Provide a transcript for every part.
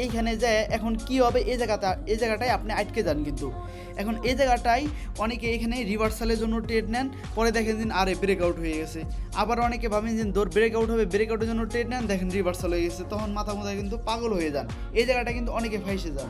এইখানে যে এখন কি হবে এই জায়গাটায় আপনি আটকে যান। কিন্তু এখন এই জায়গাটায় অনেকে এখানে রিভার্সালের জন্য ট্রেড নেন, পরে দেখেন যে আরে ব্রেকআউট হয়ে গেছে। আবার অনেকে ভাবেন যে ব্রেকআউট হবে, ব্রেকআউটের জন্য ট্রেড নেন, দেখেন রিভার্সাল হয়ে গেছে, তখন মাথা কিন্তু পাগল হয়ে যান। এই জায়গাটা কিন্তু অনেকে ফাইসে যান।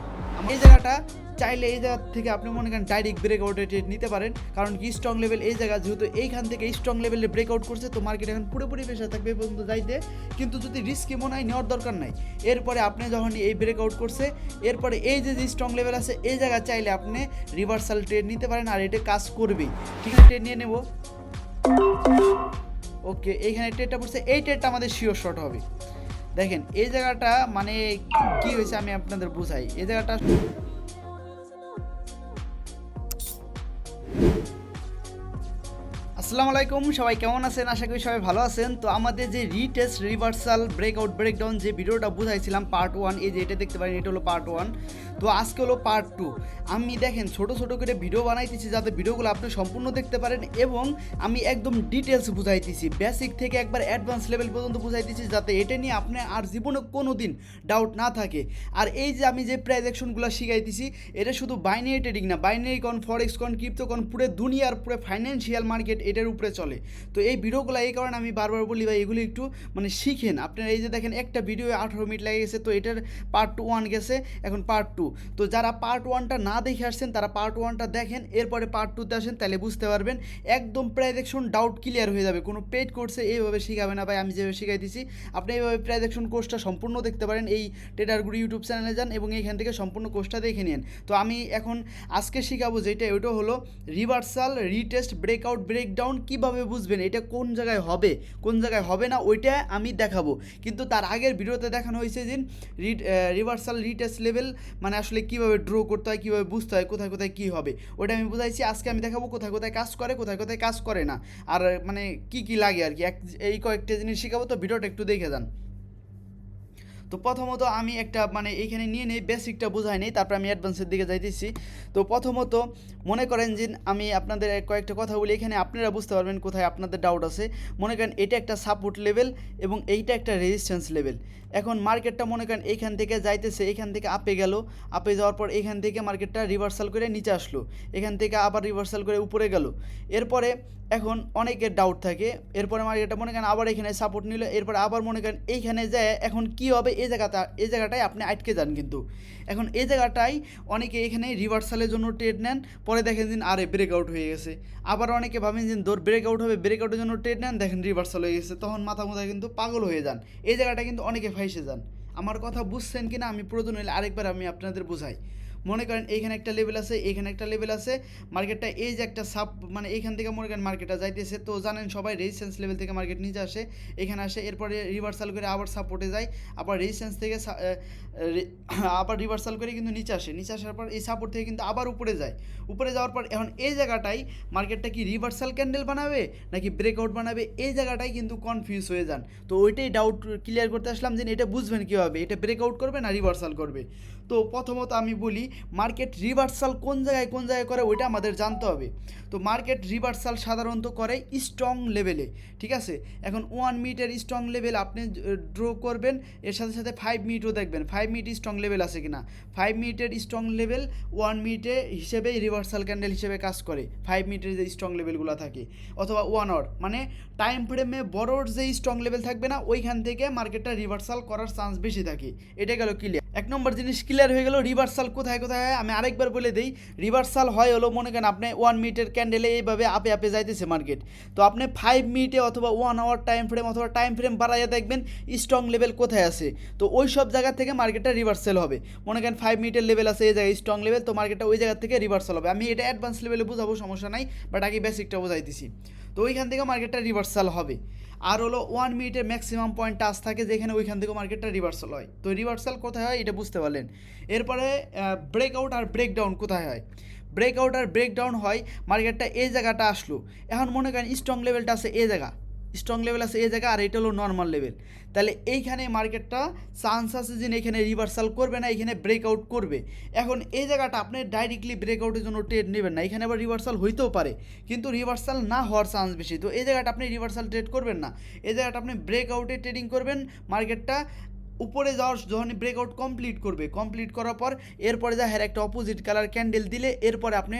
এই জায়গাটা চাইলে এই জায়গা থেকে আপনি মনে করেন ডাইরেক্ট ব্রেকআউটে ট্রেড নিতে পারেন, কারণ কি স্ট্রং লেভেল এই জায়গা, যেহেতু এইখান থেকে স্ট্রং লেভেলে ব্রেকআউট করছে, তো মার্কেট এখন পুরোপুরি প্রেশার থাকবে এই পর্যন্ত যাইতে। কিন্তু যদি রিস্কি মনে হয় নেওয়ার দরকার নাই। এরপরে আপনি যখন এই ব্রেকআউট করছে, এরপরে এই যে স্ট্রং লেভেল আছে এই জায়গা চাইলে আপনি রিভার্সাল ট্রেড নিতে পারেন, আর এটা কাজ করবেই। ঠিক আছে, ট্রেড নিয়ে নেব। ওকে, এইখানে ট্রেডটা পড়ছে, এই ট্রেডটা আমাদের শিওর শর্ট হবে। দেখেন এই জায়গাটা মানে কি হয়েছে আমি আপনাদের বুঝাই। এই জায়গাটা আসসালামু আলাইকুম, সবাই কেমন আছেন? আশা করি সবাই ভালো আছেন। তো আমাদের যে রিটেস্ট রিভার্সাল ব্রেকআউট ব্রেকডাউন যে ভিডিওটা বুঝাইছিলাম পার্ট 1, এই যে এটা দেখতে পারেন, এটা হলো পার্ট 1। তো আজকে হলো পার্ট 2। আমি দেখেন ছোট ছোট করে ভিডিও বানাইতেছি যাতে ভিডিওগুলো আপনি সম্পূর্ণ দেখতে পারেন, এবং আমি একদম ডিটেলস বুঝাইতেছি, বেসিক থেকে একবার অ্যাডভান্স লেভেল পর্যন্ত বুঝাইতেছি, যাতে এটা নিয়ে আপনি আর জীবনে কোনো দিন ডাউট না থাকে। আর এই যে আমি যে প্রাইস অ্যাকশনগুলো শিখাইতেছি, এটা শুধু বাইনারি ট্রেডিং না, বাইনারি কন, ফরেক্স কন, ক্রিপ্টো কন, পুরো দুনিয়ার পুরো ফাইন্যান্সিয়াল মার্কেট এটার উপরে চলে। তো এই ভিডিওগুলো এই কারণে আমি বারবার বলি ভাই, এগুলো একটু মানে শিখেন আপনারা। এই যে দেখেন একটা ভিডিও 18 মিনিট লেগে গেছে, তো এটার পার্ট 1 গেছে, এখন পার্ট 2। তো যারা পার্ট 1টা না দেখে আসছেন তারা পার্ট 1টা দেখেন, এরপরে পার্ট 2তে আসেন, তাহলে বুঝতে পারবেন। একদম প্রেডিকশন ডাউট ক্লিয়ার হয়ে যাবে। কোনো পেড কোর্সে এইভাবে শিখাবে না ভাই, আমি যেভাবে শিখাই দিছি আপনি এইভাবে প্রেডিকশন কোর্সটা সম্পূর্ণ দেখতে পারেন। এই ট্রেডারগুলো ইউটিউব চ্যানেলে যান এবং এইখান থেকে সম্পূর্ণ কোর্সটা দেখে নিন। তো আমি এখন আজকে শিখাবো যেটা, ওইটা হলো রিভার্সাল, রিটেস্ট, ব্রেকআউট, ব্রেকডাউন কীভাবে বুঝবেন, এটা কোন জায়গায় হবে কোন জায়গায় হবে না, ওইটা আমি দেখাবো। কিন্তু তার আগের ভিডিওতে দেখানো হয়েছে যে রিভার্সাল রিটেস্ট লেভেল মানে আসলে কীভাবে ড্র করতে হয়, কীভাবে বুঝতে হয়, কোথায় কোথায় কী হবে, ওটা আমি বুঝাইছি। আজকে আমি দেখাবো কোথায় কোথায় কাজ করে, কোথায় কোথায় কাজ করে না, আর মানে কি কি লাগে আর কি, এই কয়েকটা জিনিস শিখাবো। তো ভিডিওটা একটু দেখে যান। তো প্রথমত আমি একটা মানে এইখানে নিয়ে নেই, বেসিকটা বোঝাই নেই, তারপর আমি অ্যাডভান্সের দিকে যাইতেছি। তো প্রথমত মনে করেন যে আমি আপনাদের কয়েকটা কথা বলি, এখানে আপনারা বুঝতে পারবেন কোথায় আপনাদের ডাউট আছে। মনে করেন এটা একটা সাপোর্ট লেভেল এবং এইটা একটা রেজিস্ট্যান্স লেভেল। এখন মার্কেটটা মনে করেন এইখান থেকে যাইতেছে, এখান থেকে আপে গেল, আপে যাওয়ার পর এখান থেকে মার্কেটটা রিভার্সাল করে নিচে আসলো, এখান থেকে আবার রিভার্সাল করে উপরে গেল। এরপরে এখন অনেকের ডাউট থাকে, এরপরে মার্কেটটা মনে করেন আবার এখানে সাপোর্ট নিল, এরপরে আবার মনে করেন এইখানে যায় এখন কি হবে, এই জায়গাটায় আপনি আটকে যান। কিন্তু এখন এই জায়গাটায় অনেকে এখানে রিভার্সালের জন্য ট্রেড নেন, পরে দেখেন যে আরে ব্রেকআউট হয়ে গেছে। আবার অনেকে ভাবেন যে ব্রেকআউট হবে, ব্রেকআউটের জন্য ট্রেড নেন, দেখেন রিভার্সাল হয়ে গেছে, তখন মাথা কিন্তু পাগল হয়ে যান। এই জায়গাটা কিন্তু অনেকে ফাইসে যান। আমার কথা বুঝছেন কিনা আমি প্রয়োজন হলে আরেকবার আমি আপনাদের বোঝাই। মনে করেন এইখানে একটা লেভেল আছে, এইখানে একটা লেভেল আছে, মার্কেটটা এই যে একটা সাপ মানে এইখান থেকে মনে করেন মার্কেটটা যাইতেছে, তো জানেন সবাই রেজিস্ট্যান্স লেভেল থেকে মার্কেট নিচে আসে, এখানে আসে, এরপরে রিভার্সাল করে আবার সাপোর্টে যায়, আবার রেজিস্ট্যান্স থেকে আবার রিভার্সাল করে কিন্তু নিচে আসে, নিচে আসার পর এই সাপোর্ট থেকে কিন্তু আবার উপরে যায়, উপরে যাওয়ার পর এখন এই জায়গাটাই মার্কেটটা কি রিভার্সাল ক্যান্ডেল বানাবে নাকি ব্রেকআউট বানাবে, এই জায়গাটাই কিন্তু কনফিউজ হয়ে যান। তো ওইটাই ডাউট ক্লিয়ার করতে আসলাম যে এটা বুঝবেন কীভাবে, এটা ব্রেকআউট করবে না রিভার্সাল করবে। তো প্রথমত আমি বলি মার্কেট রিভার্সাল কোন জায়গায় করে ওইটা আমাদের জানতে হবে। তো মার্কেট রিভার্সাল সাধারণত করে স্ট্রং লেভেলে, ঠিক আছে। এখন 1 মিনিটের স্ট্রং লেভেল আপনি ড্র করবেন, এর সাথে সাথে 5 মিনিটও দেখবেন 5 মিনিট স্ট্রং লেভেল আছে কিনা। 5 মিনিটের স্ট্রং লেভেল 1 মিনিটে হিসেবে রিভার্সাল ক্যান্ডেল হিসেবে কাজ করে, 5 মিনিটের যে স্ট্রং লেভেলগুলো থাকে, অথবা 1 আওয়ার মানে টাইম ফ্রেমে বড়োর যে স্ট্রং লেভেল থাকবে না, ওইখান থেকে মার্কেটটা রিভার্সাল করার চান্স বেশি থাকে। এটা গেল ক্লিয়ার। এক নম্বর জিনিস ক্লিয়ার হয়ে গেল। রিভার্সাল কোথায় কোথায় হয় আমি আরেকবার বলে দিই। রিভার্সাল হয় হলো মনে করেন আপনি 1 মিনিটের ক্যান্ডেলে এইভাবে আপে আপে যাইতেছে মার্কেট, তো আপনি 5 মিনিটে অথবা 1 আওয়ার টাইম ফ্রেম অথবা টাইম ফ্রেম বাড়াইয়া দেখবেন স্ট্রং লেভেল কোথায় আছে, তো ওই সব জায়গা থেকে মার্কেটটা রিভার্সাল হবে। মনে করেন 5 মিনিটের লেভেল আছে এই জায়গায় স্ট্রং লেভেল, তো মার্কেটটা ওই জায়গা থেকে রিভার্সাল হবে। আমি এটা অ্যাডভান্স লেভেলে বোঝাবো, সমস্যা নাই, বাট আগে বেসিকটা বোঝাইতেছি। তো ওইখান থেকে মার্কেটটা রিভার্সাল হবে। আর হলো 1 মিনিটের ম্যাক্সিমাম পয়েন্ট টাচ থাকে যেখানে ওইখান থেকে মার্কেটটা রিভার্সাল হয়। তো রিভার্সাল কোথায় হয় এটা বুঝতে পারলেন। এরপরে ব্রেকআউট আর ব্রেকডাউন কোথায় হয়। ব্রেকআউট আর ব্রেকডাউন হয় মার্কেটটা এই জায়গাটা আসলো, এখন মনে করেন স্ট্রং লেভেলটা আছে এই জায়গা, স্ট্রং লেভেল আছে এই জায়গা, আর এটা হলো নর্মাল লেভেল। তাহলে এইখানে মার্কেটটা চান্স আছে যে এখানে রিভার্সাল করবে না, এখানে ব্রেকআউট করবে। এখন এই জায়গাটা আপনি ডাইরেক্টলি ব্রেকআউটের জন্য ট্রেড নেবেন না, এখানে আবার রিভার্সাল হইতেও পারে, কিন্তু রিভার্সাল না হওয়ার চান্স বেশি। তো এই জায়গাটা আপনি রিভার্সাল ট্রেড করবেন না, এই জায়গাটা আপনি ব্রেকআউটে ট্রেডিং করবেন। মার্কেটটা উপরে যাওয়ার যখন ব্রেকআউট কমপ্লিট করার পর এরপরে যা হ্যাঁ একটা অপোজিট কালার ক্যান্ডেল দিলে এরপরে আপনি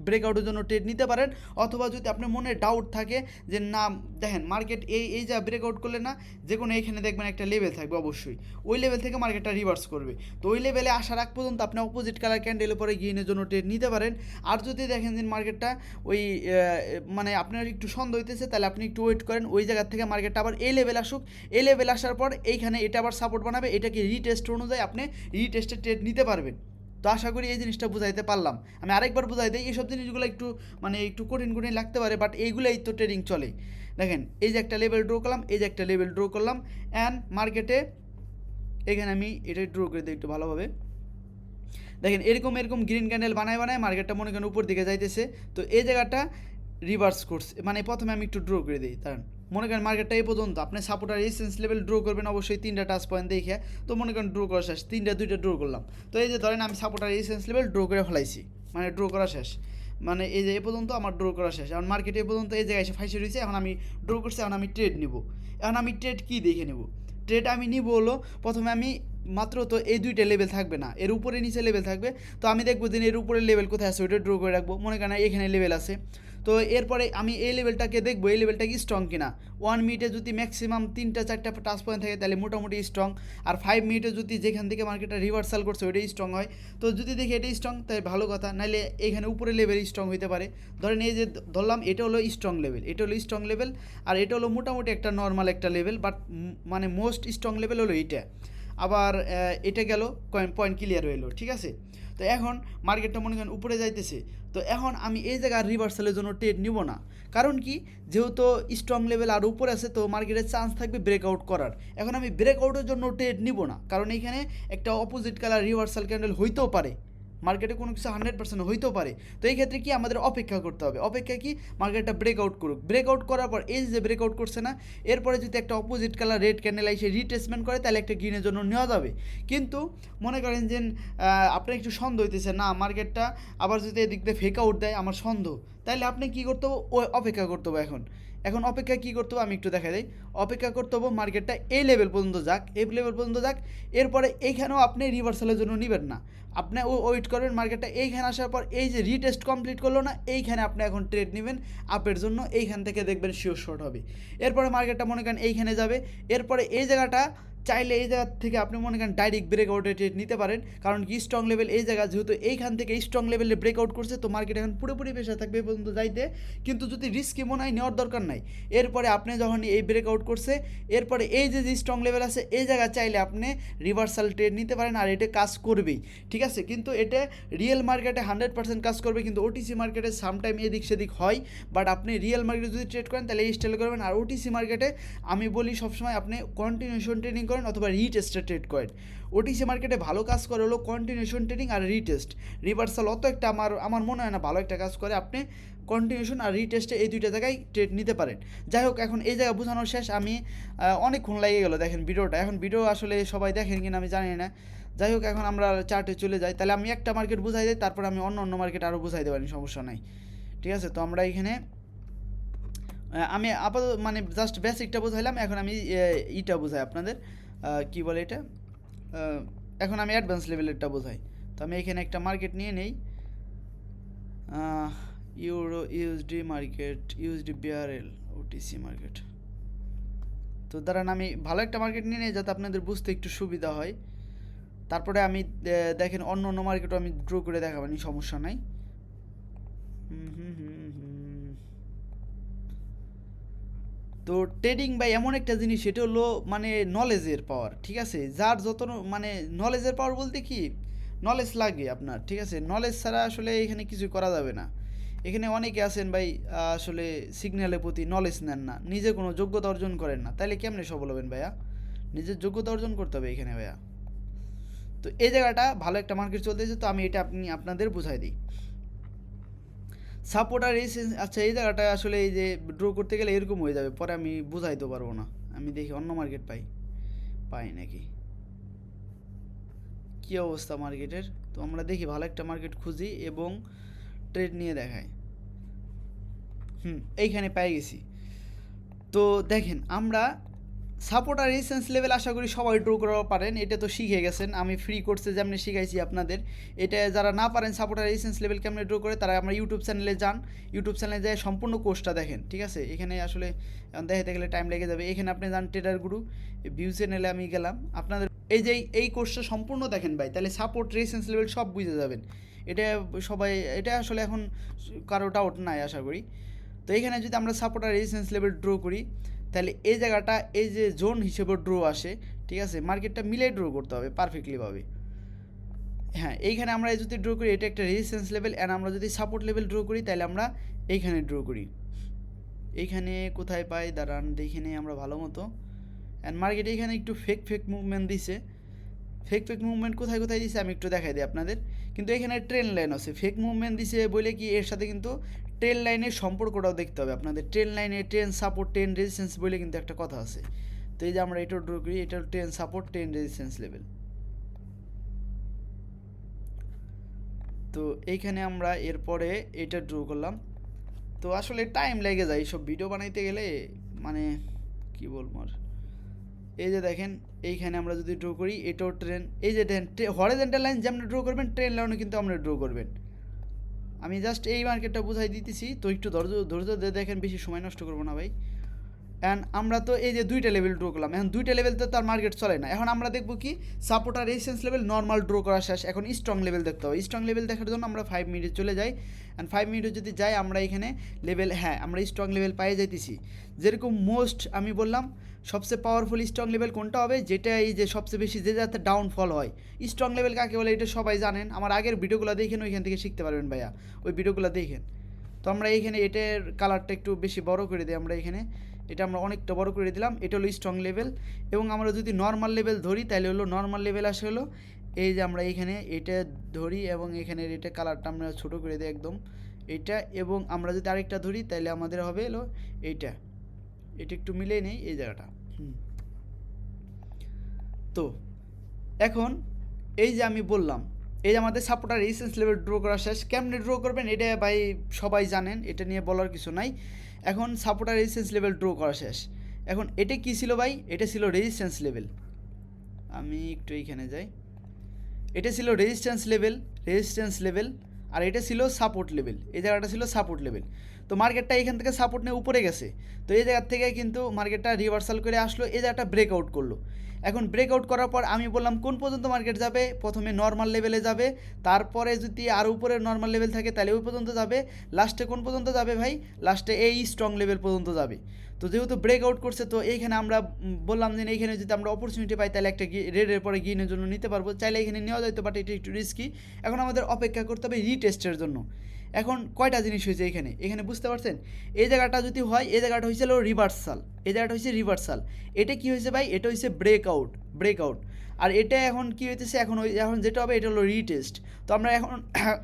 ব্রেকআউটের জন্য ট্রেড নিতে পারেন। অথবা যদি আপনার মনে ডাউট থাকে যে না দেখেন মার্কেট এই যা ব্রেকআউট করলে না যে কোনো এইখানে দেখবেন একটা লেভেল থাকবে অবশ্যই, ওই লেভেল থেকে মার্কেটটা রিভার্স করবে। তো ওই লেভেলে আসার আগ পর্যন্ত আপনি অপোজিট কালার ক্যান্ডেলের উপরে গেইনের জন্য ট্রেড নিতে পারেন। আর যদি দেখেন যে মার্কেটটা ওই মানে আপনার একটু সন্দেহ হইতেছে তাহলে আপনি একটু ওয়েট করেন, ওই জায়গা থেকে মার্কেটটা আবার এই লেভেল আসুক, এই লেভেল আসার পর এইখানে এটা আবার সাপোর্ট বানাবে, এটাকে রিটেস্ট অনুযায়ী আপনি রিটেস্টে ট্রেড নিতে পারবেন। তো আশা করি এই জিনিসটা বুঝাইতে পারলাম। আমি আরেকবার বুঝাই দিই, এইসব জিনিসগুলো একটু মানে একটু কঠিন লাগতে পারে, বাট এইগুলোই তো ট্রেডিং চলে। দেখেন এই যে একটা লেভেল ড্র করলাম, এই যে একটা লেভেল ড্র করলাম, অ্যান্ড মার্কেটে এখানে আমি এটা ড্র করে দিই একটু ভালোভাবে। দেখেন এরকম গ্রিন ক্যান্ডেল বানায় মার্কেটটা মনে করেন উপর দিকে যাইতেছে। তো এই জায়গাটা রিভার্স করছে, মানে প্রথমে আমি একটু ড্র করে দিই। কারণ মনে করেন মার্কেটটা এই পর্যন্ত আপনি সাপোর্ট আর রেজিস্ট্যান্স লেভেল ড্র করবেন অবশ্যই 3টা টাচ পয়েন্ট দেখে। তো মনে করেন ড্র করা শেষ, 2টা ড্র করলাম। তো এই যে ধরেন আমি সাপোর্ট আর রেজিস্ট্যান্স লেভেল ড্র করে ফেলাইছি, মানে ড্র করা শেষ, মানে এই যে এ পর্যন্ত আমার ড্র করা শেষ। এখন মার্কেটে এ পর্যন্ত এই জায়গায় এসে ফাইসে রয়েছে, এখন আমি ড্র করছি, এখন আমি ট্রেড নিব। এখন আমি ট্রেড কী দেখে নেব? ট্রেড আমি নিব হলো প্রথমে আমি মাত্র তো এই 2টা লেভেল থাকবে না, এর উপরে নিচে লেভেল থাকবে। তো আমি দেখবো যে এর উপরে লেভেল কোথায় আছে ওইটা ড্র করে রাখবো। মনে করেন এখানে লেভেল আছে, তো এরপরে আমি এই লেভেলটাকে দেখবো এই লেভেলটা কি স্ট্রং কিনা। 1 মিনিটে যদি ম্যাক্সিমাম 3টা-4টা টাচ পয়েন্ট থাকে তাহলে মোটামুটি স্ট্রং। আর 5 মিনিটে যদি যেখান থেকে মার্কেটটা রিভার্সাল করছে ওইটাই স্ট্রং হয়। তো যদি দেখি এটাই স্ট্রং তাই ভালো কথা, নাহলে এখানে উপরে লেভেল স্ট্রং হইতে পারে। ধরেন এই যে ধরলাম এটা হলো স্ট্রং লেভেল, এটা হলো স্ট্রং লেভেল, আর এটা হলো মোটামুটি একটা নর্মাল একটা লেভেল, বাট মানে মোস্ট স্ট্রং লেভেল হলো এইটা। আবার এটা গেল পয়েন্ট ক্লিয়ার হইলো, ঠিক আছে। তো এখন মার্কেটটা মনে করেন উপরে যাইতেছে, তো এখন আমি এই জায়গায় রিভার্সালের জন্য ট্রেড নিব না। কারণ কি, যেহেতু স্ট্রং লেভেল আর উপরে আছে তো মার্কেটের চান্স থাকবে ব্রেকআউট করার। এখন আমি ব্রেকআউটের জন্য ট্রেড নিব না, কারণ এইখানে একটা অপোজিট কালার রিভার্সাল ক্যান্ডেল হইতেও পারে, মার্কেটে কোনো কিছু 100% হইতেও পারে। তো এই ক্ষেত্রে কি আমাদের অপেক্ষা করতে হবে, অপেক্ষা কি মার্কেটটা ব্রেকআউট করুক, ব্রেকআউট করার পর এই যে ব্রেকআউট করছে না, এরপরে যদি একটা অপোজিট কালার রেড ক্যান্ডেল এসে রিট্রেসমেন্ট করে তাহলে একটা গ্রিনের জন্য নেওয়া যাবে। কিন্তু মনে করেন যে আপনার একটু সন্দেহ হইতেছে না মার্কেটটা আবার যদি এদিক দিয়ে ফেক আউট দেয় আমার সন্দেহ, তাহলে আপনি কী করতে হবে, অপেক্ষা করতে হবে। এখন অপেক্ষা কী করতে হবে আমি একটু দেখা দিই। অপেক্ষা করতে হবে মার্কেটটা এই লেভেল পর্যন্ত যাক, এই লেভেল পর্যন্ত যাক, এরপরে এইখানেও আপনি রিভার্সালের জন্য নেবেন না, আপনি ওয়েট করবেন মার্কেটটা এইখানে আসার পর এই যে রিটেস্ট কমপ্লিট করলো না, এইখানে আপনি এখন ট্রেড নেবেন আপের জন্য, এইখান থেকে দেখবেন শিওর শর্ট হবে। এরপরে মার্কেটটা মনে করেন এইখানে যাবে, এরপরে এই জায়গাটা চাইলে এই জায়গা থেকে আপনি মনে করেন ডাইরেক্ট ব্রেকআউটে ট্রেড নিতে পারেন। কারণ কি স্ট্রং লেভেল এই জায়গা, যেহেতু এইখান থেকে স্ট্রং লেভেলে ব্রেকআউট করছে তো মার্কেট এখন পুরোপুরি প্রেশার থাকবে এই পর্যন্ত যাইতে। কিন্তু যদি রিস্কি মনে হয় নেওয়ার দরকার নাই। এরপরে আপনি যখন এই ব্রেকআউট করছে এরপরে এই যে স্ট্রং লেভেল আছে এই জায়গা চাইলে আপনি রিভার্সাল ট্রেড নিতে পারেন, আর এটা কাজ করবেই, ঠিক আছে। কিন্তু এটা রিয়েল মার্কেটে 100% কাজ করবে, কিন্তু ওটিসি মার্কেটে সামটাইম এদিক সেদিক হয়। বাট আপনি রিয়েল মার্কেটে যদি ট্রেড করেন তাহলে এই স্টাইল করবেন। আর ওটিসি মার্কেটে আমি বলি সবসময় আপনি কন্টিনিউশন ট্রেডিং করেন অথবা রিটেস্টে ট্রেড করেন। ওটিসি মার্কেটে ভালো কাজ করে হলো কন্টিনিউশন ট্রেডিং আর রিটেস্ট। রিভার্সাল অত একটা আমার মনে হয় না ভালো একটা কাজ করে। আপনি কন্টিনিউশন আর রিটেস্টে এই 2টা জায়গায় ট্রেড নিতে পারেন। যাই হোক এখন এই জায়গা বোঝানো শেষ, আমি অনেকক্ষণ লেগে গেলো দেখেন ভিডিওটা। এখন ভিডিও আসলে সবাই দেখেন কিনা আমি জানি না। যাই হোক এখন আমরা চার্টে চলে যাই, তাহলে আমি একটা মার্কেট বুঝাই দিই, তারপর আমি অন্য মার্কেট আরও বুঝাই দেবেন, সমস্যা নাই, ঠিক আছে। তো আমরা এখানে আমি আপাতত মানে জাস্ট বেসিকটা বোঝাইলাম, এখন আমি ইটা বোঝাই আপনাদের, কি বলে এটা, এখন আমি অ্যাডভান্স লেভেলেরটা বোঝাই। তো আমি এখানে একটা মার্কেট নিয়ে নেই, euro USD market, USD BRL, OTC market. তো দাঁড়ান আমি ভালো একটা মার্কেট নিয়ে নেই যাতে আপনাদের বুঝতে একটু সুবিধা হয়। তারপরে আমি দেখেন অন্য মার্কেটও আমি ড্র করে দেখাবানি, সমস্যা নাই। তো ট্রেডিং ভাই এমন একটা জিনিস, সেটা হলো মানে নলেজের পাওয়ার, ঠিক আছে। যার যত মানে নলেজের পাওয়ার বলতে কি, নলেজ লাগে আপনার, ঠিক আছে। নলেজ ছাড়া আসলে এখানে কিছু করা যাবে না। এখানে অনেকে আছেন ভাই আসলে সিগন্যালের প্রতি নলেজ নেন না, নিজে কোনো যোগ্যতা অর্জন করেন না, তাইলে কেমনে সফল হবেন ভাইয়া? নিজের যোগ্যতা অর্জন করতে হবে এখানে ভাইয়া। তো এই জায়গাটা ভালো একটা মার্কেট চলতেছে, তো আমি এটা আপনাদের বুঝাই দিই। সাপোর্ট আর আচ্ছা এই জায়গাটা আসলে এই যে ড্র করতে গেলে এরকম হয়ে যাবে, পরে আমি বুঝাইতে পারবো না। আমি দেখি অন্য মার্কেট পাই নাকি, কী অবস্থা মার্কেটের। তো আমরা দেখি ভালো একটা মার্কেট খুঁজি এবং ট্রেড নিয়ে দেখাই। এইখানে পেয়ে গেছি। তো দেখেন আমরা সাপোর্ট আর রেজিস্ট্যান্স লেভেল আশা করি সবাই ড্র করা পারেন, এটা তো শিখে গেছেন, আমি ফ্রি কোর্সে যেমনি শিখাইছি আপনাদের। এটা যারা না পারেন সাপোর্ট আর রেজিস্ট্যান্স লেভেল কেমনে ড্র করে, তারা আমরা ইউটিউব চ্যানেলে যান, ইউটিউব চ্যানেলে যায় সম্পূর্ণ কোর্সটা দেখেন, ঠিক আছে। এখানে আসলে দেখাতে গেলে টাইম লেগে যাবে। এখানে আপনি যান ট্রেডার গুরু, ভিউ চ্যানেলে আমি গেলাম, আপনাদের এই যে এই কোর্সটা সম্পূর্ণ দেখেন ভাই, তাহলে সাপোর্ট রেজিস্ট্যান্স লেভেল সব বুঝে যাবেন। এটা সবাই, এটা আসলে এখন কারো ডাউট নাই আশা করি। তো এখানে যদি আমরা সাপোর্ট আর রেজিস্ট্যান্স লেভেল ড্র করি, তাহলে এই জায়গাটা এই যে জোন হিসেবে ড্র আসে, ঠিক আছে, মার্কেটটা মিলে ড্র করতে হবে পারফেক্টলিভাবে। হ্যাঁ, এইখানে আমরা যদি ড্র করি এটা একটা রেজিস্ট্যান্স লেভেল, অ্যান্ড আমরা যদি সাপোর্ট লেভেল ড্র করি তাহলে আমরা এইখানে ড্র করি। এইখানে কোথায় পাই দাঁড়ান দেখে নিই আমরা ভালো মতো। অ্যান্ড মার্কেট এইখানে একটু ফেক মুভমেন্ট দিছে, ফেক মুভমেন্ট কোথায় কোথায় দিছে আমি একটু দেখাই দিই আপনাদের। কিন্তু এখানে ট্রেন লাইন আছে, ফেক মুভমেন্ট দিছে বলে কি এর সাথে কিন্তু ট্রেন লাইনের সম্পর্কটাও দেখতে হবে আপনাদের। ট্রেন লাইনে ট্রেন সাপোর্ট ট্রেন রেজিস্ট্যান্স বলে কিন্তু একটা কথা আছে। তো এই যে আমরা এটাও ড্র করি, এটা train support train resistance level. তো এইখানে আমরা এরপরে এটা ড্র করলাম। তো আসলে টাইম লেগে যায় এইসব ভিডিও বানাইতে গেলে, মানে কি বলবো আর। এই যে দেখেন এইখানে আমরা যদি ড্র করি এটাও ট্রেন, এই যে দেখেন হরিজন্টাল লাইন যেমন ড্র করবেন ট্রেন লাইনও কিন্তু আমরা ড্র করবেন। আমি জাস্ট এই মার্কেটটা বুঝাই দিতেছি, তো একটু ধৈর্য দিয়ে দেখেন, বেশি সময় নষ্ট করবো না ভাই। অ্যান্ড আমরা তো এই যে দুইটা লেভেল ড্র করলাম, এখন দুইটা লেভেলতে তো আর মার্কেট চলে না। এখন আমরা দেখবো কি সাপোর্ট আর রেজিস্ট্যান্স লেভেল নর্মাল ড্র করা শেষ, এখন স্ট্রং লেভেল দেখতে হবে। স্ট্রং লেভেল দেখার জন্য আমরা 5 মিনিটে চলে যাই। অ্যান্ড 5 মিনিটে যদি যাই আমরা এখানে লেভেল, হ্যাঁ আমরা স্ট্রং লেভেল পাইয়ে যাইতেছি। যেরকম মোস্ট আমি বললাম সবচেয়ে পাওয়ারফুল স্ট্রং লেভেল কোনটা হবে, যেটা এই যে সবচেয়ে বেশি যে যাতে ডাউনফল হয়। স্ট্রং লেভেল কাকে বলে এটা সবাই জানেন, আমার আগের ভিডিওগুলো দেখেন, ওইখান থেকে শিখতে পারবেন ভাইয়া, ওই ভিডিওগুলো দেখেন। তো আমরা এইখানে এটার কালারটা একটু বেশি বড় করে দিই, আমরা এখানে এটা আমরা অনেকটা বড় করে দিলাম। এটা হলো স্ট্রং লেভেল। এবং আমরা যদি নর্মাল লেভেল ধরি তাহলে হলো নর্মাল লেভেল আসে হলো এই যে আমরা এখানে এটা ধরি, এবং এখানে এটা কালারটা আমরা ছোটো করে দিই একদম এইটা। এবং আমরা যদি আরেকটা ধরি তাহলে আমাদের হবে হলো এইটা, এটা একটু মিলিয়ে নেই এই জায়গাটা। তো এখন এই যে আমি বললাম, এই যে আমাদের সাপোর্ট আর রেজিস্ট্যান্স লেভেল ড্র করা শেষ। কেমনে ড্র করবেন এটা ভাই সবাই জানেন, এটা নিয়ে বলার কিছু নাই। এখন সাপোর্ট আর রেজিস্ট্যান্স লেভেল ড্র করা শেষ। এখন এটা কী ছিল ভাই, এটা ছিল রেজিস্ট্যান্স লেভেল। আমি একটু এইখানে যাই, এটা ছিল রেজিস্ট্যান্স লেভেল, আর এটা ছিল সাপোর্ট লেভেল। এই জায়গাটা ছিল সাপোর্ট লেভেল। তো মার্কেটটা এখান থেকে সাপোর্ট নিয়ে উপরে গেছে, তো এই জায়গার থেকে কিন্তু মার্কেটটা রিভার্সাল করে আসলো, এই জায়গাটা ব্রেকআউট করলো। এখন ব্রেকআউট করার পর আমি বললাম কোন পর্যন্ত মার্কেট যাবে, প্রথমে নর্মাল লেভেলে যাবে, তারপরে যদি আর উপরে নর্মাল লেভেল থাকে তাহলে ওই পর্যন্ত যাবে, লাস্টে কোন পর্যন্ত যাবে ভাই, লাস্টে এই স্ট্রং লেভেল পর্যন্ত যাবে। তো যেহেতু ব্রেকআউট করছে, তো এইখানে আমরা বললাম যে এইখানে যদি আমরা অপরচুনিটি পাই তাহলে একটা রেডের পরে গিনের জন্য নিতে পারবো, চাইলে এখানে নেওয়া যেত, বাট এটা একটু রিস্কি। এখন আমাদের অপেক্ষা করতে হবে রিটেস্টের জন্য। এখন কয়টা জিনিস হয়েছে এখানে, এখানে বুঝতে পারছেন, এই জায়গাটা যদি হয়, এই জায়গাটা হয়েছিল রিভার্সাল, এই জায়গাটা হয়েছে রিভার্সাল। এটা কি হয়েছে ভাই, এটা হয়েছে ব্রেকআউট। আর এটা এখন কি হইতেছে, এখন যেটা হবে এটা হলো রিটেস্ট। তো আমরা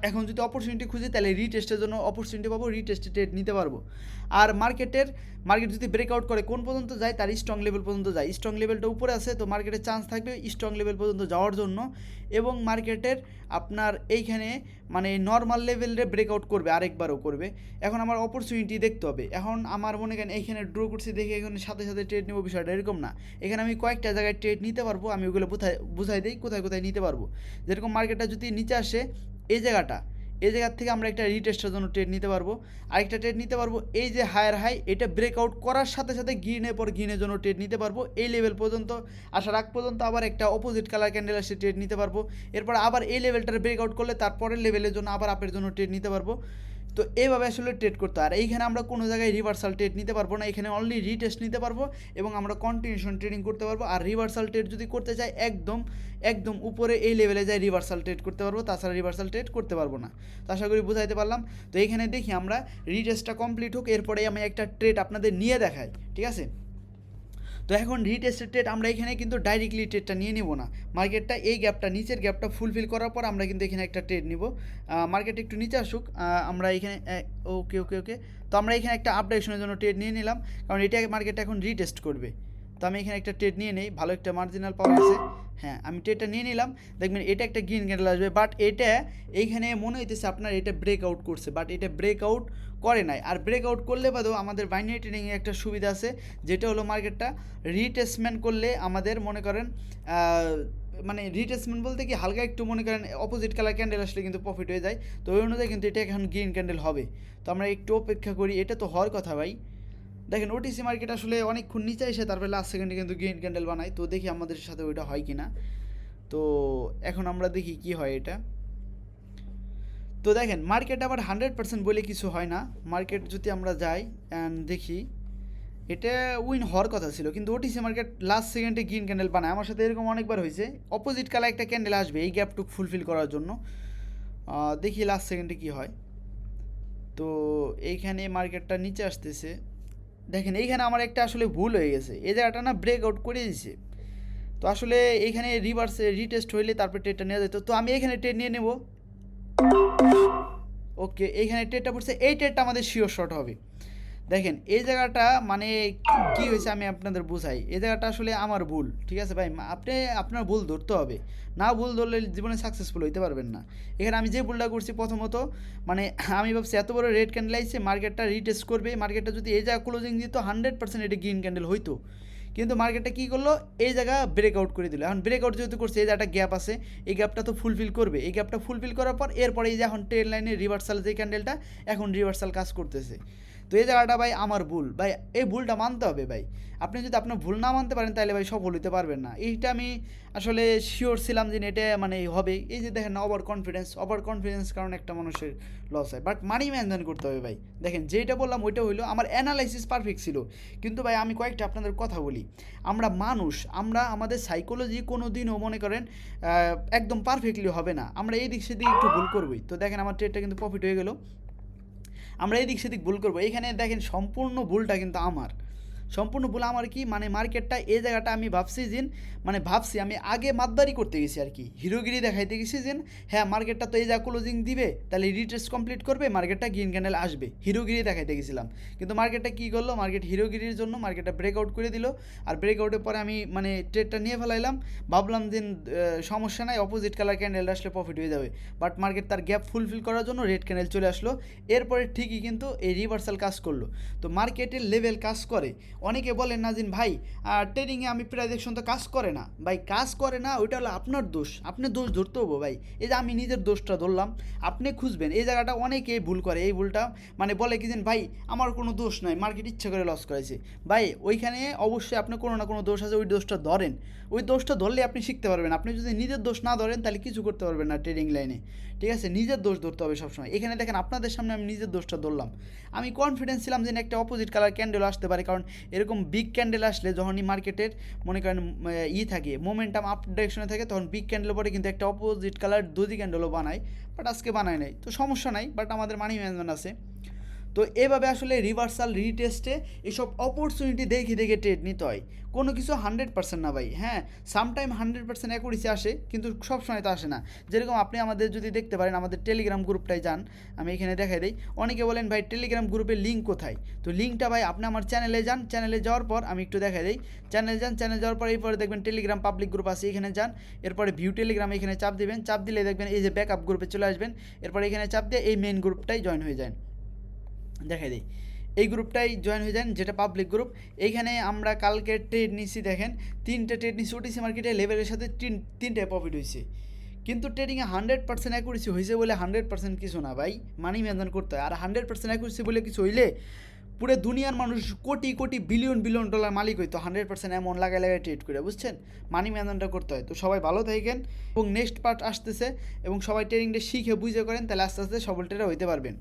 এখন যদি অপরচুনিটি খুঁজি তাহলে রিটেস্টের জন্য অপরচুনিটি পাবো, রিটেস্টে ট্রেড নিতে পারবো। আর মার্কেট যদি ব্রেকআউট করে কোন পর্যন্ত যায়, তার স্ট্রং লেভেল পর্যন্ত যায়। স্ট্রং লেভেলটা উপরে আছে, তো মার্কেটের চান্স থাকবে স্ট্রং লেভেল পর্যন্ত যাওয়ার জন্য। এবং মার্কেটের আপনার এইখানে মানে নর্মাল লেভেলে ব্রেকআউট করবে, আরেকবারও করবে। এখন আমার অপরচুনিটি দেখতে হবে। এখন আমার মনে করেন এইখানে ড্র করছি দেখে এখানে সাথে সাথে ট্রেড নেবো, বিষয়টা এরকম না। এখানে আমি কয়েকটা জায়গায় ট্রেড নিতে পারবো, আমি ওগুলো বুঝাই দিই কোথায় কোথায় নিতে পারবো। যেরকম মার্কেটটা যদি নিচে আসে এই জায়গার থেকে আমরা একটা রিটেস্টের জন্য ট্রেড নিতে পারবো, আরেকটা ট্রেড নিতে পারবো এই যে হায়ার হাই, এটা ব্রেকআউট করার সাথে সাথে গিনের জন্য ট্রেড নিতে পারবো। এই লেভেল পর্যন্ত আসার আগ পর্যন্ত আবার একটা অপোজিট কালার ক্যান্ডেল আসে ট্রেড নিতে পারবো। এরপর আবার এই লেভেলটার ব্রেকআউট করলে তারপরের লেভেলের জন্য আবার আপের জন্য ট্রেড নিতে পারবো। তো এইভাবে আসলে ট্রেড করতে হয়। আর এইখানে আমরা কোনো জায়গায় রিভার্সাল ট্রেড নিতে পারবো না, এখানে অনলি রিটেস্ট নিতে পারবো এবং আমরা কন্টিনিউশন ট্রেডিং করতে পারবো। আর রিভার্সাল ট্রেড যদি করতে চাই একদম উপরে এই লেভেলে যাই রিভার্সাল ট্রেড করতে পারবো, তাছাড়া রিভার্সাল ট্রেড করতে পারবো না। তো আশা করি বুঝাইতে পারলাম। তো এইখানে দেখি আমরা রিটেস্টটা কমপ্লিট হোক, এরপরে আমি একটা ট্রেড আপনাদের নিয়ে দেখাই, ঠিক আছে। তো এখন রিটেস্টেড ট্রেড আমরা এখানে কিন্তু ডাইরেক্টলি ট্রেডটা নিয়ে নিব না, মার্কেটটা এই গ্যাপটা নিচের গ্যাপটা ফুলফিল করার পর আমরা কিন্তু এখানে একটা ট্রেড নিব। মার্কেট একটু নিচে আসুক, আমরা এখানে ওকে। তো আমরা এখানে একটা আপ ডাইরেকশনের জন্য ট্রেড নিয়ে নিলাম, কারণ এটা মার্কেটটা এখন রিটেস্ট করবে। তো আমি এখানে একটা ট্রেড নিয়ে নেই, ভালো একটা মার্জিনাল পাওয়া গেছে। হ্যাঁ, আমি ট্রেডটা নিয়ে নিলাম। দেখবেন এটা একটা গ্রিন ক্যান্ডেল আসবে, বাট এটা এইখানে মনে হইতেছে আপনার এটা ব্রেকআউট করছে, বাট এটা ব্রেকআউট করে নাই। আর ব্রেকআউট করলে বাদেও আমাদের বাইনারি ট্রেডিংয়ে একটা সুবিধা আছে, যেটা হলো মার্কেটটা রিটেসমেন্ট করলে আমাদের মনে করেন মানে রিটেসমেন্ট বলতে কি হালকা একটু মনে করেন অপোজিট কালার ক্যান্ডেল আসলে কিন্তু প্রফিট হয়ে যায়। তো ওই অনুযায়ী কিন্তু এটা এখন গ্রিন ক্যান্ডেল হবে। তো আমরা একটু অপেক্ষা করি, এটা তো হওয়ার কথা ভাই। দেখেন ওটিসি মার্কেট আসলে অনেকক্ষণ নিচে এসে তারপরে লাস্ট সেকেন্ডে কিন্তু গ্রিন ক্যান্ডেল বানায়। তো দেখি আমাদের সাথে ওইটা হয় কি না। তো এখন আমরা দেখি কি হয় এটা। তো দেখেন মার্কেট আবার 100% বলে কিছু হয় না। মার্কেট যদি আমরা যাই অ্যান্ড দেখি, এটা উইন হওয়ার কথা ছিল, কিন্তু ওটিসি মার্কেট লাস্ট সেকেন্ডে গ্রিন ক্যান্ডেল বানায়। আমার সাথে এরকম অনেকবার হয়েছে, অপোজিট কালার একটা ক্যান্ডেল আসবে এই গ্যাপটুক ফুলফিল করার জন্য। দেখি লাস্ট সেকেন্ডে কি হয়। তো এইখানে মার্কেটটা নিচে আসতেছে। দেখেন এইখানে আমার একটা আসলে ভুল হয়ে গেছে, এই জায়গাটা না ব্রেকআউট করে দিয়েছে। তো আসলে এইখানে রিভার্সে রিটেস্ট হইলে তারপর ট্রেডটা নেওয়া যেত। তো আমি এখানে ট্রেড নিয়ে নেব। ওকে, এইখানে ট্রেডটা পড়ছে, এই ট্রেডটা আমাদের শিওর শর্ট হবে। দেখেন এই জায়গাটা মানে কি হয়েছে আমি আপনাদের বোঝাই। এই জায়গাটা আসলে আমার ভুল, ঠিক আছে ভাই, আপনি আপনার ভুল ধরতে হবে, না ভুল ধরলে জীবনে সাকসেসফুল হইতে পারবেন না। এখানে আমি যে ভুলটা করছি প্রথমত, মানে আমি ভাবছি এত বড় রেড ক্যান্ডেল আইছে, মার্কেটটা রিটেস্ট করবে, মার্কেটটা যদি এই জায়গা ক্লোজিং দিত 100% এটা গ্রিন ক্যান্ডেল হইতো। কিন্তু মার্কেটটা কী করলো, এই জায়গা ব্রেকআউট করে দিল। এখন ব্রেকআউট যেহেতু করছে, এই জায়গাটা গ্যাপ আছে, এই গ্যাপটা তো ফুলফিল করবে। এই গ্যাপটা ফুলফিল করার পর এরপরে এই যে এখন ট্রেড লাইনে রিভার্সাল যে ক্যান্ডেলটা, এখন রিভার্সাল কাজ করতেছে। তো এই জায়গাটা ভাই আমার ভুল ভাই, এই ভুলটা মানতে হবে ভাই। আপনি যদি আপনার ভুল না মানতে পারেন তাহলে ভাই সফল হতে পারবেন না। এইটা আমি আসলে শিওর ছিলাম যে এটা মানে হবে। এই যে দেখেন না, ওভার কনফিডেন্স কারণে একটা মানুষের লস হয়, বাট মানি ম্যানেজমেন্ট করতে হবে ভাই। দেখেন যেটা বললাম ওইটা হইলো, আমার অ্যানালাইসিস পারফেক্ট ছিল। কিন্তু ভাই আমি কয়েকটা আপনাদের কথা বলি, আমরা মানুষ, আমরা আমাদের সাইকোলজি কোনো দিনও মনে করেন একদম পারফেক্টলি হবে না, আমরা এই দিক সেদিক একটু ভুল করবোই। তো দেখেন আমার ট্রেডটা কিন্তু প্রফিট হয়ে গেল। আমরা এই দিক সেদিক ভুল করবো, এখানে দেখেন সম্পূর্ণ ভুলটা কিন্তু আমার, সম্পূর্ণ ভুল আমার। কি মানে মার্কেটটা এই জায়গাটা আমি ভাবছি যে মানে ভাবছি আমি আগে মাতদারি করতে গেছি আর কি, হিরোগিরি দেখাইতে গেছি যে হ্যাঁ মার্কেটটা তো এই যা ক্লোজিং দিবে তাহলে রিটেস্ট কমপ্লিট করবে, মার্কেটটা গ্রিন ক্যান্ডেল আসবে, হিরোগিরি দেখাইতে গেছিলাম। কিন্তু মার্কেটটা কী করলো, মার্কেট হিরোগিরির জন্য মার্কেটটা ব্রেকআউট করে দিল। আর ব্রেকআউটের পরে আমি মানে ট্রেডটা নিয়ে ফেলাইলাম, ভাবলাম যে সমস্যা নাই, অপোজিট কালার ক্যান্ডেল আসলে প্রফিট হয়ে যাবে। বাট মার্কেট তার গ্যাপ ফুলফিল করার জন্য রেড ক্যান্ডেল চলে আসলো। এরপরে ঠিকই কিন্তু এই রিভার্সাল কাজ করলো। তো মার্কেটের লেভেল কাজ করে। অনেকে বলেন নাজিন ভাই ট্রেডিংয়ে আমি প্রেডিকশন তো কাজ করে না, ভাই কাজ করে না, ওইটা হলো আপনার দোষ, আপনি দোষ ধরতে হবো ভাই। এই যে আমি নিজের দোষটা ধরলাম, আপনি খুঁজবেন এই জায়গাটা। অনেকেই ভুল করে, এই ভুলটা মানে বলে কি যেন ভাই আমার কোনো দোষ নয়, মার্কেট ইচ্ছা করে লস করেছে। ভাই ওইখানে অবশ্যই আপনার কোনো না কোনো দোষ আছে, ওই দোষটা ধরেন। ওই দোষটা ধরলে আপনি শিখতে পারবেন। আপনি যদি নিজের দোষ না ধরেন তাহলে কিছু করতে পারবেন না ট্রেডিং লাইনে, ঠিক আছে? নিজের দোষ ধরতে হবে সবসময়। এখানে দেখেন আপনাদের সামনে আমি নিজের দোষটা ধরলাম। আমি কনফিডেন্স ছিলাম যে একটা অপোজিট কালার ক্যান্ডেল আসতে পারে, কারণ এরকম বিগ ক্যান্ডেল আসলে যখনই মার্কেটের মনে করেন থাকে, মোমেন্টাম আপ ডাইরেকশনে থাকে, তখন বিগ ক্যান্ডেল পরে কিন্তু একটা অপোজিট কালার দুজি ক্যান্ডেলও বানায়। বাট আজকে বানায় নাই, তো সমস্যা নাই, বাট আমাদের মানি ম্যানেজমেন্ট আছে। তো এভাবে আসলে রিভার্সাল রিটেস্টে এসব অপরচুনিটি দেখে দেখে ট্রেড নিতে হয়। কোনো কিছু 100% না ভাই। হ্যাঁ, সামটাইম 100% অ্যাকুরেসি আসে, কিন্তু সবসময় তো আসে না। যেরকম আপনি আমাদের যদি দেখতে পারেন, আমাদের টেলিগ্রাম গ্রুপটায় যান, আমি এখানে দেখাই দিই। অনেকে বলেন ভাই টেলিগ্রাম গ্রুপের লিঙ্ক কোথায়? তো লিঙ্কটা ভাই আপনি আমার চ্যানেলে যান, চ্যানেলে যাওয়ার পর আমি একটু দেখাই দিই। চ্যানেলে যান, চ্যানেলে যাওয়ার পর এরপরে দেখবেন টেলিগ্রাম পাবলিক গ্রুপ আছে, এখানে যান। এরপরে ভিউ টেলিগ্রাম এখানে চাপ দিবেন, চাপ দিলে দেখবেন এই যে ব্যাকআপ গ্রুপে চলে আসবেন। এরপর এখানে চাপ দিয়ে এই মেন গ্রুপটাই জয়েন হয়ে যায়। দেখাই দিই, এই গ্রুপটাই জয়েন হয়ে যান, যেটা পাবলিক গ্রুপ। এইখানে আমরা কালকে ট্রেড নিচ্ছি, দেখেন 3টে ট্রেড নিচ্ছি ওটিসি মার্কেটে, লেভেলের সাথে 3টে প্রফিট হয়েছে। কিন্তু ট্রেডিংয়ে 100% অ্যাকুরেসি হয়েছে বলে 100% কিছু না ভাই, মানি ম্যানেজমেন্ট করতে হয়। আর 100% অ্যাকুরেসি বলে কিছু হইলে পুরো দুনিয়ার মানুষ crore crore billion billion dollar মালিক হইতো 100% এমন লাগাই লাগাই ট্রেড করে, বুঝছেন? মানি ম্যানেজমেন্টটা করতে হয়। তো সবাই ভালো থাকেন, এবং নেক্সট পার্ট আসতেছে, এবং সবাই ট্রেডিংটা শিখে বুঝে করেন, তাহলে আস্তে আস্তে সফল ট্রেডার হইতে পারবেন।